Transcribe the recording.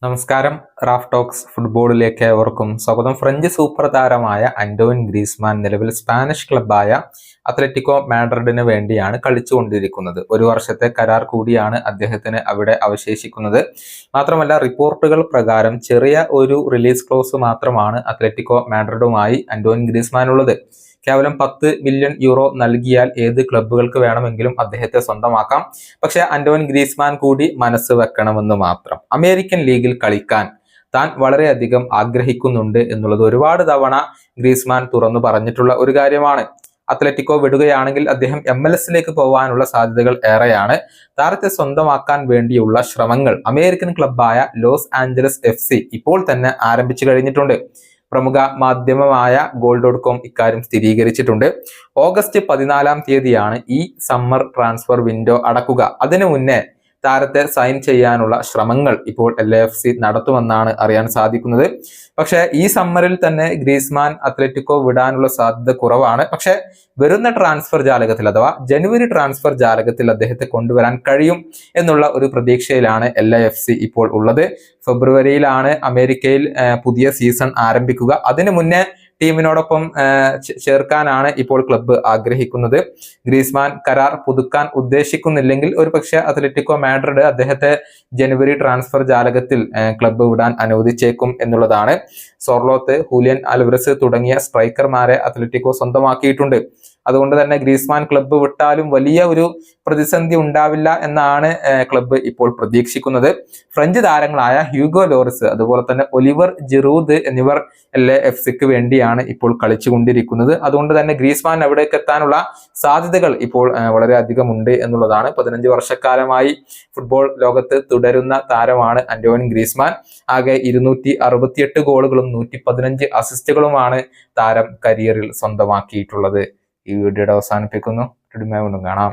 നമസ്കാരം. Raf talks ഫുട്ബോളിലേക്ക് ഏവർക്കും സ്വാഗതം. ഫ്രഞ്ച് സൂപ്പർ താരമായ അന്റോൻ ഗ്രീസ്മാൻ നിലവിൽ സ്പാനിഷ് ക്ലബ്ബായ അത്ലറ്റിക്കോ മാഡ്രിഡിന് വേണ്ടിയാണ് കളിച്ചുകൊണ്ടിരിക്കുന്നത്. ഒരു വർഷത്തെ കരാർ കൂടിയാണ് അദ്ദേഹത്തിന് അവിടെ അവശേഷിക്കുന്നത്. മാത്രമല്ല, റിപ്പോർട്ടുകൾ പ്രകാരം ചെറിയ ഒരു റിലീസ് ക്ലോസ് മാത്രമാണ് അത്ലറ്റിക്കോ മാഡ്രിഡുമായി അന്റോൻ ഗ്രീസ്മാനുള്ളത്. കേവലം 10 മില്യൺ യൂറോ നൽകിയാൽ ഏത് ക്ലബ്ബുകൾക്ക് വേണമെങ്കിലും അദ്ദേഹത്തെ സ്വന്തമാക്കാം. പക്ഷെ അന്റോൻ ഗ്രീസ്മാൻ കൂടി മനസ്സ് വെക്കണമെന്ന് മാത്രം. അമേരിക്കൻ ലീഗിൽ കളിക്കാൻ താൻ വളരെയധികം ആഗ്രഹിക്കുന്നുണ്ട് എന്നുള്ളത് ഒരുപാട് തവണ ഗ്രീസ്മാൻ തുറന്നു പറഞ്ഞിട്ടുള്ള ഒരു കാര്യമാണ്. അത്ലറ്റിക്കോ വിടുകയാണെങ്കിൽ അദ്ദേഹം MLS പോകാനുള്ള സാധ്യതകൾ ഏറെയാണ്. താരത്തെ സ്വന്തമാക്കാൻ വേണ്ടിയുള്ള ശ്രമങ്ങൾ അമേരിക്കൻ ക്ലബ്ബായ ലോസ് ആഞ്ചലസ് FC ഇപ്പോൾ തന്നെ ആരംഭിച്ചു കഴിഞ്ഞിട്ടുണ്ട്. പ്രമുഖ മാധ്യമമായ goal.com ഇക്കാര്യം സ്ഥിരീകരിച്ചിട്ടുണ്ട്. ഓഗസ്റ്റ് 14 ഈ സമ്മർ ട്രാൻസ്ഫർ വിൻഡോ അടക്കുക. അതിനു മുന്നേ താരത്തെ സൈൻ ചെയ്യാനുള്ള ശ്രമങ്ങൾ ഇപ്പോൾ LAFC നടത്തുമെന്നാണ് അറിയാൻ സാധിക്കുന്നത്. പക്ഷെ ഈ സമ്മറിൽ തന്നെ ഗ്രീസ്മാൻ അത്ലറ്റിക്കോ വിടാനുള്ള സാധ്യത കുറവാണ്. പക്ഷെ വരുന്ന ട്രാൻസ്ഫർ ജാലകത്തിൽ അഥവാ ജനുവരി ട്രാൻസ്ഫർ ജാലകത്തിൽ അദ്ദേഹത്തെ കൊണ്ടുവരാൻ കഴിയും എന്നുള്ള ഒരു പ്രതീക്ഷയിലാണ് LAFC ഇപ്പോൾ ഉള്ളത്. ഫെബ്രുവരിയിലാണ് അമേരിക്കയിൽ പുതിയ സീസൺ ആരംഭിക്കുക. അതിനു മുന്നേ ടീമിനോടൊപ്പം ചേർക്കാനാണ് ഇപ്പോൾ ക്ലബ്ബ് ആഗ്രഹിക്കുന്നത്. ഗ്രീസ്മാൻ കരാർ പുതുക്കാൻ ഉദ്ദേശിക്കുന്നില്ലെങ്കിൽ ഒരുപക്ഷെ അത്ലറ്റിക്കോ മാഡ്രിഡ് അദ്ദേഹത്തെ ജനുവരി ട്രാൻസ്ഫർ ജാലകത്തിൽ ക്ലബ്ബ് വിടാൻ അനുവദിച്ചേക്കും എന്നുള്ളതാണ്. സോർലോത്ത്, ഹൂലിയൻ അൽവരസ് തുടങ്ങിയ സ്ട്രൈക്കർമാരെ അത്ലറ്റിക്കോ സ്വന്തമാക്കിയിട്ടുണ്ട്. അതുകൊണ്ട് തന്നെ ഗ്രീസ്മാൻ ക്ലബ്ബ് വിട്ടാലും വലിയ ഒരു പ്രതിസന്ധി ഉണ്ടാവില്ല എന്നാണ് ക്ലബ്ബ് ഇപ്പോൾ പ്രതീക്ഷിക്കുന്നത്. ഫ്രഞ്ച് താരങ്ങളായ ഹ്യൂഗോ ലോറിസ്, അതുപോലെ തന്നെ ഒലിവർ ജിറൂദ് എന്നിവർ LAFCക്ക് വേണ്ടിയാണ് ഇപ്പോൾ കളിച്ചുകൊണ്ടിരിക്കുന്നത്. അതുകൊണ്ട് തന്നെ ഗ്രീസ്മാൻ എവിടേക്ക് എത്താനുള്ള സാധ്യതകൾ ഇപ്പോൾ വളരെയധികം ഉണ്ട് എന്നുള്ളതാണ്. 15 വർഷക്കാലമായി ഫുട്ബോൾ ലോകത്ത് തുടരുന്ന താരമാണ് അന്റോൻ ഗ്രീസ്മാൻ. ആകെ 268 ഗോളുകളും 115 അസിസ്റ്റുകളുമാണ് താരം കരിയറിൽ സ്വന്തമാക്കിയിട്ടുള്ളത്. ഈ വീഡിയോയുടെ അവസാനിപ്പിക്കുന്നു. വീണ്ടും കാണാം.